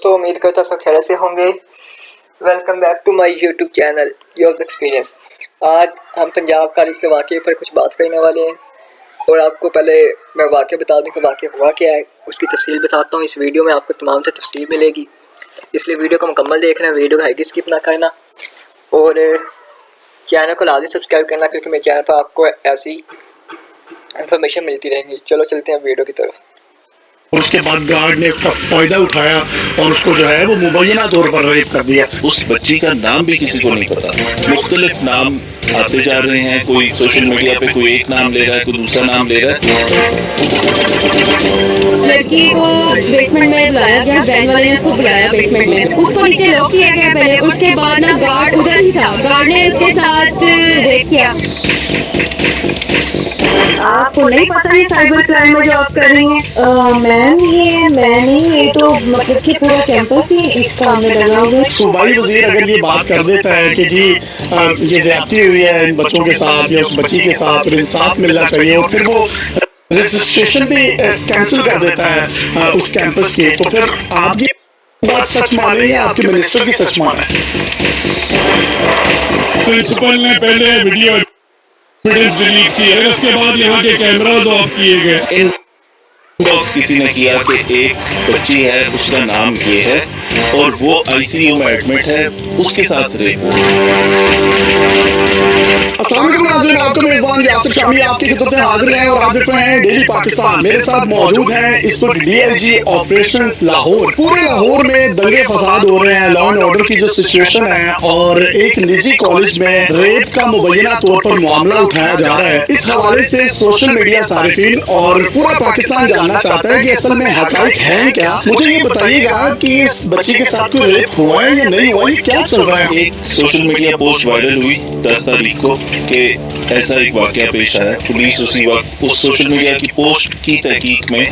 दोस्तों, उम्मीद करता हूँ सब खैरियत से होंगे। Welcome back to my YouTube channel jobs experience. आज हम पंजाब कॉलेज के वाक़े पर कुछ बात करने वाले हैं और आपको पहले मैं वाक़या बता दूं कि वाक़या हुआ क्या है, उसकी तफसील बताता हूँ। इस वीडियो में आपको तमाम से तफसील मिलेगी, इसलिए वीडियो को मुकम्मल देखना, वीडियो को हाई स्किप ना करना और चैनल को लाजमी सब्सक्राइब करना, क्योंकि मेरे चैनल पर आपको ऐसी इंफॉर्मेशन मिलती रहेंगी। चलो चलते हैं वीडियो की तरफ। उसके बाद गार्ड ने उसका फायदा उठाया और उसको जो है वो मुबैना तौर पर रेप कर दिया। उस बच्ची का नाम भी किसी को नहीं पता। मुख्तलिफ नाम आते जा रहे हैं, कोई सोशल मीडिया पे कोई एक नाम ले रहा है, कोई दूसरा नाम ले रहा है। लड़की को बेसमेंट में बुलाया गया, बैंड वाले ने उसको बुलाया बेसमेंट में, उसको नीचे लॉक किया गया पहले। उसके बाद ना गार्ड उधर ही था, गार्ड ने उसके साथ रेप किया। आपको नहीं पता है साइबर क्राइम में जॉब कर रही हैं? मैम ये तो मतलब कि पूरा कैंपस ही इस काम में लगा हुआ है। सूबाई वजीर अगर ये बात कर देता है कि जी ये ज्यादती हुई है इन बच्चों के साथ या उस बच्ची के साथ और इंसाफ मिलना चाहिए, और फिर वो रजिस्ट्रेशन भी कैंसिल कर देता है उस कैंपस की, तो फिर आप ये बात सच माने या आपके मिनिस्टर की सच माने? प्रिंसिपल ने पहले वीडियो डिलीट की है, उसके बाद यहाँ के कैमरास ऑफ किए गए। इनबॉक्स किसी ने किया कि एक बच्ची है, उसका नाम ये है और वो आईसीयू में एडमिट है, उसके साथ रेप। अस्सलाम वालेकुम नाज़रीन, आपका मेज़बान यासिर शामी आपकी खिदमत में हाजिर हैं और आप देख रहे हैं डेली पाकिस्तान। मेरे साथ मौजूद हैं इस वक्त डीआईजी ऑपरेशंस लाहौर। पूरे लाहौर में दंगे फसाद हो रहे हैं, लॉ एंड ऑर्डर की जो सिचुएशन है, और एक निजी कॉलेज में रेप का मुबैना तौर पर मामला उठाया जा रहा है। इस हवाले से सोशल मीडिया सारिफीन और पूरा पाकिस्तान जानना चाहता है कि असल में हकाइक है क्या। मुझे ये बताइएगा कि इस बच्ची के साथ कोई रेप हुआ है या नहीं हुआ, ये क्या चल रहा है? एक सोशल मीडिया पोस्ट वायरल हुई 10 तारीख को कि ऐसा एक वाकया पेश आया। पुलिस उसी वक्त उस सोशल मीडिया की पोस्ट की तहकीक में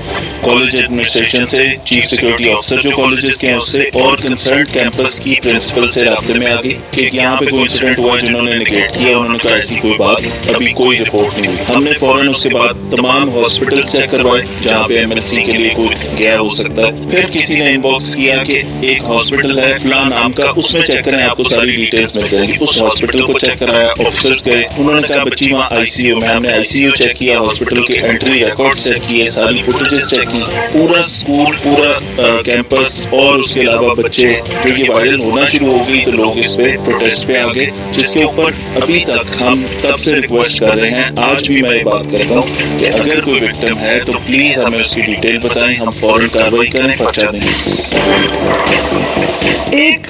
कॉलेज एडमिनिस्ट्रेशन से, चीफ सिक्योरिटी ऑफिसर जो कॉलेजेस के हैं उससे और कंसर्न कैंपस की प्रिंसिपल से राब्ते में आ गई कि यहाँ पे कोई इंसिडेंट हुआ जिन्होंने निगेट किया। उन्होंने कहा ऐसी कोई बात अभी कोई रिपोर्ट नहीं हुई। हमने फौरन उसके बाद तमाम हॉस्पिटल चेक करवाए जहाँ पे एमएलसी के लिए कोई गया हो सकता है। फिर किसी ने इनबॉक्स किया कि एक हॉस्पिटल है फलां नाम का, उसमें चेक करें, आपको सारी डिटेल्स मिल जाएंगी। उस हॉस्पिटल को चेक कराया, ऑफिसर्स गए, उन्होंने कहा बच्ची वहाँ आईसीयू में। हमने आईसीयू चेक किया, हॉस्पिटल के एंट्री रिकॉर्ड चेक किए, सारी फुटेजेस चेक की, पूरा स्कूल, पूरा कैंपस और उसके अलावा बच्चे। जो ये वायरल होना शुरू हो गई तो लोग इस पे प्रोटेस्ट पे आ गए, जिसके ऊपर अभी तक हम तब से रिक्वेस्ट कर रहे हैं। आज भी मैं ये बात करता हूँ कि अगर कोई विक्टिम है तो प्लीज हमें उसकी डिटेल बताएं, हम फौरन कार्रवाई करें, पर्चा दें। एक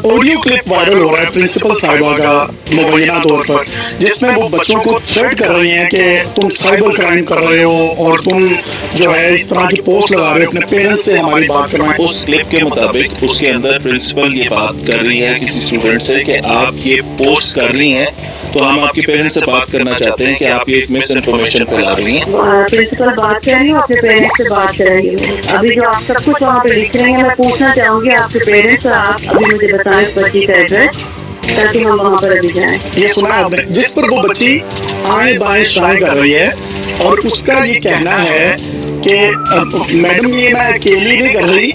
ऑडियो क्लिप वायरल हो रहा है प्रिंसिपल साहिबा का मुबैना तौर पर, जिसमें वो बच्चों को थ्रेट कर रही हैं कि तुम साइबर क्राइम कर रहे हो और तुम जो है इस तरह की पोस्ट लगा रहे हो, अपने पेरेंट्स से हमारी बात करवाएं। उस क्लिप के मुताबिक उसके अंदर प्रिंसिपल ये बात कर रही है किसी स्टूडेंट से कि आप ये पोस्ट कर रही हैं तो हम आपके पेरेंट्स से बात करना चाहते हैं कि आप ये एक मिस इन्फॉर्मेशन फैला रही हैं। प्रिंसिपल बात कर रही हूँ, अपने पेरेंट्स से बात कर रही हूँ। अभी जो आप सब कुछ वहाँ पे लिख रहे हैं, मैं पूछना चाहूँगी आपके पेरेंट्स, आप अभी मुझे बताएं बच्ची का एड्रेस ताकि हम वहाँ पर अभी जाएं। ये सुना आपने, जिस पर वो बच्ची आए बाएं शाएं कर रही है और उसका ये कहना है कि मैडम ये मैं अकेली नहीं कर रही,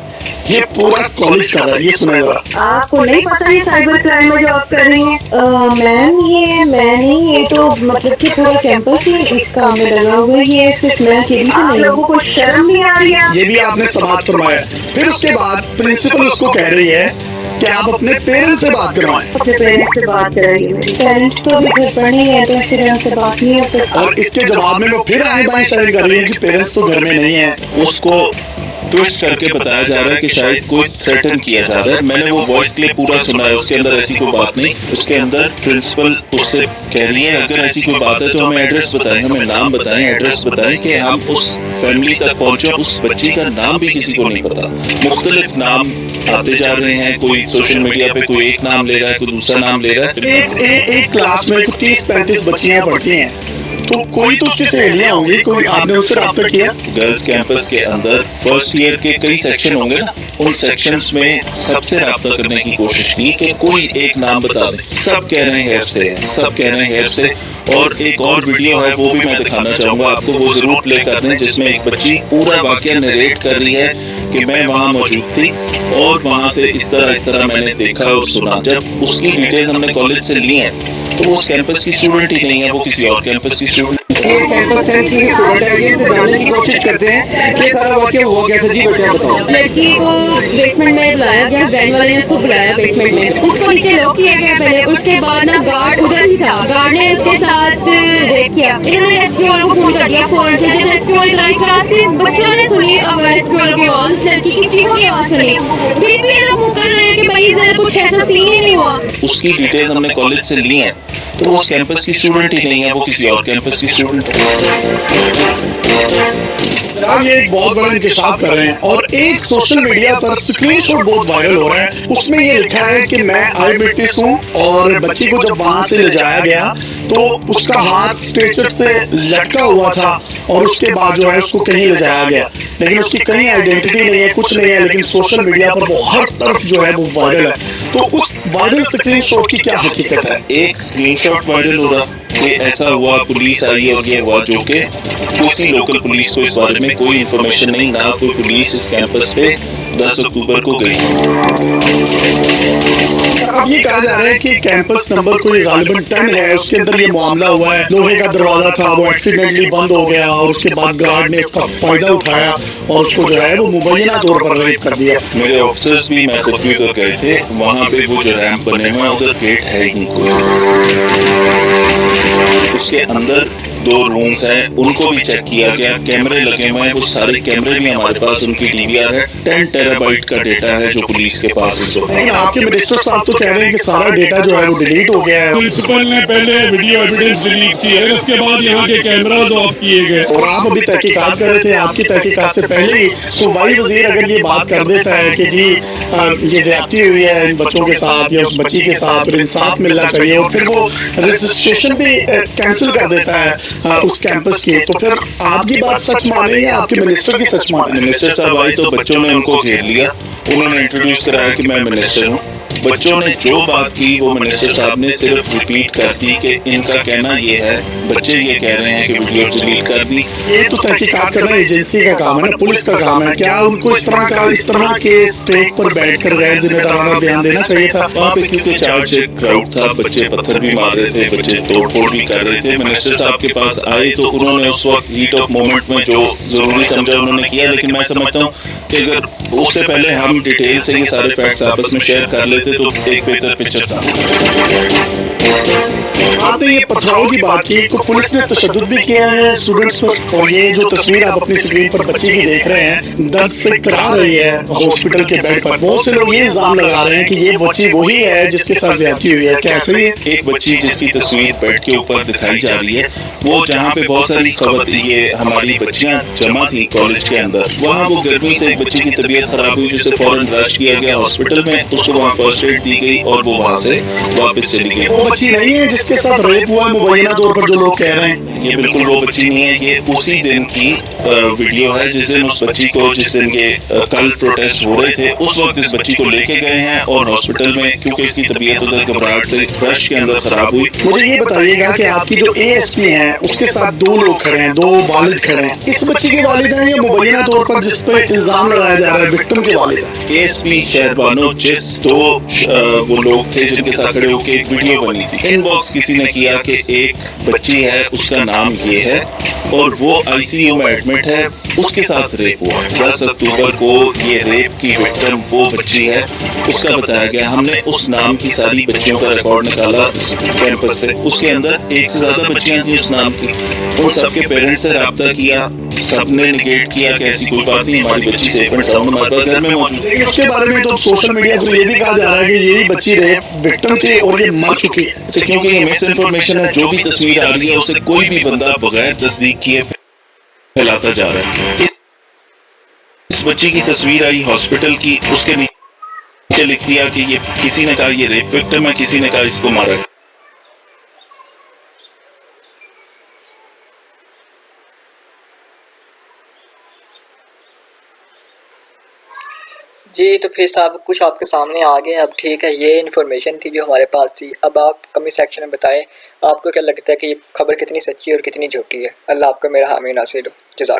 ये पूरा कॉलेज कर रहा है। ये सुना जरा। आपको नहीं पता है साइबर क्राइम में जॉब कर रही हैं? मैम ये तो मतलब कि पूरा कैंपस ही इस काम में लगा हुआ है। ये सिर्फ मैं अकेली तो आप नहीं। लोगों को शर्म नहीं आ रही है? ये भी आपने समाज फरमाया। फिर उसके बाद प्रिंसिपल उसको कह रही है कि आप अपने पेरेंट्स से बात करवाएं। अपने पेरेंट्स से बात करेंगे। पेरेंट्स तो भी घर पर नहीं है, तो इससे उनसे बात नहीं हो सकती। और इसके जवाब में वो फिर आए बाएं शायद कर रही है कि पेरेंट्स तो घर में नहीं है। उसको ट्विस्ट करके बताया जा रहा है कि शायद कोई थ्रेटन किया जा रहा है। मैंने वो वॉइस क्लिप पूरा सुना है, उसके अंदर ऐसी कोई बात नहीं। उसके अंदर प्रिंसिपल उससे कह रही है अगर ऐसी कोई बात है तो हमें एड्रेस बताएं, हमें नाम बताएं, एड्रेस बताएं कि हम उस फैमिली तक पहुंचे। उस बच्ची का नाम भी किसी को नहीं पता। मुख्तलिफ नाम आते जा रहे हैं, कोई सोशल मीडिया पे कोई एक नाम ले रहा है, कोई दूसरा नाम ले रहा है। एक क्लास में 30-35 बच्चियां पढ़ती हैं, तो कोई तो उसकी सहेलियां होंगी, कोई आपने उससे रब्ता किया? गर्ल्स कैंपस के अंदर फर्स्ट ईयर के कई सेक्शन होंगे ना, उन सेक्शंस में सबसे रब्ता करने की कोशिश की कि कोई एक नाम बता दे। सब कह रहे हैं हेयर से, सब कह रहे हैं हेयर से, और एक और वीडियो है वो भी मैं दिखाना चाहूंगा आपको, वो जरूर प्ले कर दें, जिसमें एक बच्ची पूरा वाकया नरेट कर रही है कि मैं वहां मौजूद थी और वहां से इस तरह मैंने देखा और सुना। जब उसकी डिटेल हमने कॉलेज से ली है तो वो उस कैंपस की स्टूडेंट ही नहीं है, वो किसी और कैंपस की स्टूडेंट। ये कैंपस 10 की स्टूडेंट है, ये जानने की कोशिश करते हैं कि सारा वाकया हुआ क्या था। जी बेटा बताओ। लड़की को बेसमेंट में बुलाया गया, वैन वाले ने उसको बुलाया बेसमेंट में, उसको नीचे लॉक किया गया पहले, उसके बाद ना गार्ड उधर ही था, गार्ड ने उसके साथ रेप किया। इन्होंने रेस्क्यू वालों को फोन कर दिया, फोन से जब रेस्क्यू वाले ड्राइव क्लासेस बच्चों ने सुनी और रेस्क्यू वालों की आवाज, लड़की की चीखों की आवाज सुनी, फिर भी लोग मुंह कर रहे हैं कि भाई इधर कुछ ऐसा सीन ही नहीं हुआ। उसकी डिटेल हमने कॉलेज से ली है तो वो उस कैंपस की स्टूडेंट ही नहीं है, वो किसी और कैंपस की स्टूडेंट है। जनाब ये एक बहुत बड़ा इंकशाफ कर रहे हैं और एक सोशल मीडिया पर स्क्रीनशॉट बहुत वायरल हो रहा है। उसमें ये लिखा है कि मैं आई विटनेस हूँ और बच्ची को जब वहां से ले जाया गया तो उसका हाथ स्ट्रेचर से लटका हुआ था और उसके बाद जो है उसको कहीं ले जाया गया, लेकिन उसकी कहीं आइडेंटिटी नहीं है, कुछ नहीं है, लेकिन सोशल मीडिया पर वो हर तरफ जो है वो वायरल है। तो उस वायरल स्क्रीनशॉट की क्या हकीकत है? एक स्क्रीनशॉट वायरल हो रहा कि ऐसा हुआ, पुलिस आई और ये हुआ, जो कि किसी लोकल पुलिस को इस बारे में कोई इन्फॉर्मेशन नहीं, ना कोई पुलिस इस कैंपस पे 10 अक्टूबर को गई। अब ये कहा जा रहा है कि कैंपस नंबर कोई गालिबन 10 है, उसके अंदर ये मामला हुआ है। लोहे का दरवाजा था, वो एक्सीडेंटली बंद हो गया और उसके बाद गार्ड ने उसका फायदा उठाया और उसको जो है वो मुबैना तौर पर रेप कर दिया। मेरे ऑफिसर्स भी, मैं खुद भी उधर गए थे, वहाँ पे वो जो रैंप बने हुए हैं उधर गेट है ही नहीं कोई। उसके अंदर 2 रूम्स हैं, उनको भी चेक किया गया, कैमरे लगे हुए हैं, वो सारे कैमरे भी हमारे पास, उनकी डीवीआर है, 10 टेराबाइट का डेटा है जो पुलिस के पास इस वक्त। लेकिन आपके मिनिस्टर साहब तो कह रहे हैं कि सारा डेटा जो है वो डिलीट हो गया है प्रिंसिपल ने पहले वीडियो एविडेंस डिलीट की है, उसके बाद यहाँ के कैमरास ऑफ किए गए। और आप अभी तहकीकात कर रहे थे। आपकी तहकीकात से पहले ही सूबाई वजीर अगर ये बात कर देता है कि जी ये ज्यादती हुई है इन बच्चों के साथ या उस बच्ची के साथ और इंसाफ मिलना चाहिए, और फिर वो रजिस्ट्रेशन भी कैंसिल कर देता है उस कैंपस की, तो फिर आपकी बात सच माने या आपके मिनिस्टर की सच माने? मिनिस्टर साहब आए तो बच्चों ने उनको घेर लिया, उन्होंने इंट्रोड्यूस कराया कि मैं मिनिस्टर हूँ। बच्चों ने जो बात की वो मिनिस्टर साहब ने सिर्फ रिपीट कर दी कि इनका कहना ये है, बच्चे ये कह रहे हैं कि वीडियो डिलीट कर दी। ये तो तहकीकात करना एजेंसी का काम है ना, पुलिस का काम है। क्या उनको इस तरह के स्टेज पर बैठकर गैर जिम्मेदाराना बयान देना चाहिए था? वहाँ पे क्योंकि चार्ज एक क्राउड था, बच्चे पत्थर भी मार रहे थे, बच्चे तोड़फोड़ भी कर रहे थे। मिनिस्टर साहब के पास आए तो उन्होंने उस वक्त हीट ऑफ मोमेंट में जो जरूरी समझा उन्होंने किया, लेकिन मैं समझता हूँ कि अगर उससे पहले हम डिटेल से ये सारे फैक्ट्स आपस में शेयर कर लेते तो एक बेहतर पिक्चर सामने। आपने ये पथराव की बात की, तो पुलिस ने तशद्दुद भी किया है स्टूडेंट्स पर, और ये जो तस्वीर आप अपनी स्क्रीन पर बच्ची की देख रहे हैं दर्द से करा रही है हॉस्पिटल के बेड पर। बहुत से लोग ये इल्जाम लगा रहे हैं कि ये बच्ची वही है जिसके साथ ज्यादती हुई है, क्या सही है? एक बच्ची जिसकी तस्वीर बेड के ऊपर दिखाई जा रही है, वो जहाँ पे बहुत सारी ये हमारी बच्चियां जमा थी कॉलेज के अंदर, वहाँ वो गर्मी से एक बच्ची की तबीयत खराब हुई, जिसे फौरन रश किया गया हॉस्पिटल में, उसको वहाँ फर्स्ट एड दी गई और वो वहाँ से वापस चली गई। वो बच्ची नहीं है जिसके साथ रेप हुआ मुबैना तौर पर जो लोग कह रहे हैं? ये बिल्कुल वो बच्ची नहीं है, ये उसी दिन की वीडियो है जिस दिन उस बच्ची को, जिस दिन ये कल प्रोटेस्ट हो रहे थे, उस वक्त इस बच्ची को लेके गए हैं और हॉस्पिटल में, क्योंकि इसकी तबीयत उधर घबराहट से रश के अंदर खराब हुई। मुझे ये बताइएगा कि आपकी जो ASP है उसके साथ 2 लोग खड़े हैं, 2 वालिद खड़े हैं, इस बच्ची के वालिद हैं या मुबैना तौर पर जिस पे इल्जाम लगाया जा रहा है विक्टिम के वालिद हैं? ASP शहरबानो जिस 2 वो लोग थे जिनके साथ खड़े होकर एक वीडियो बनी थी, इनबॉक्स किसी ने किया कि एक बच्ची है, उसका नाम ये है और वो ICU में एडमिट है, उसके साथ रेप हुआ। 10 अक्टूबर को ये रेप की विक्टिम वो बच्ची है, उसका बताया गया। हमने उस नाम की सारी बच्चियों का रिकॉर्ड निकाला कैंपस से, उसके अंदर 1 से ज्यादा बच्चियां थी उस नाम की। उन सबके पेरेंट्स से रब्ता किया, सबने निगेट किया कि ऐसी कोई बात नहीं, हमारी बच्ची सेफ एंड साउंड हमारे पास घर में मौजूद है। उसके बारे में तो सोशल मीडिया पर ये भी कहा जा रहा है कि यही बच्ची रेप विक्टिम थी और ये मर चुकी है। अच्छा, क्योंकि ये मिस इन्फॉर्मेशन है, जो भी तस्वीर आ रही है उसे कोई भी बंदा बगैर तस्दीक किए फैलाता जा रहा है। इस बच्ची की तस्वीर आई हॉस्पिटल की, उसके नीचे लिख दिया कि ये, किसी ने कहा ये रेप विक्टिम है, किसी ने कहा इसको मारा है। जी तो फिर सब कुछ आपके सामने आ गया। अब ठीक है, ये इन्फॉर्मेशन थी जो हमारे पास थी। अब आप कमेंट सेक्शन में बताएं आपको क्या लगता है कि ये खबर कितनी सच्ची और कितनी झूठी है। अल्लाह आपका मेरा हामी नासिर हो। जज़ाक।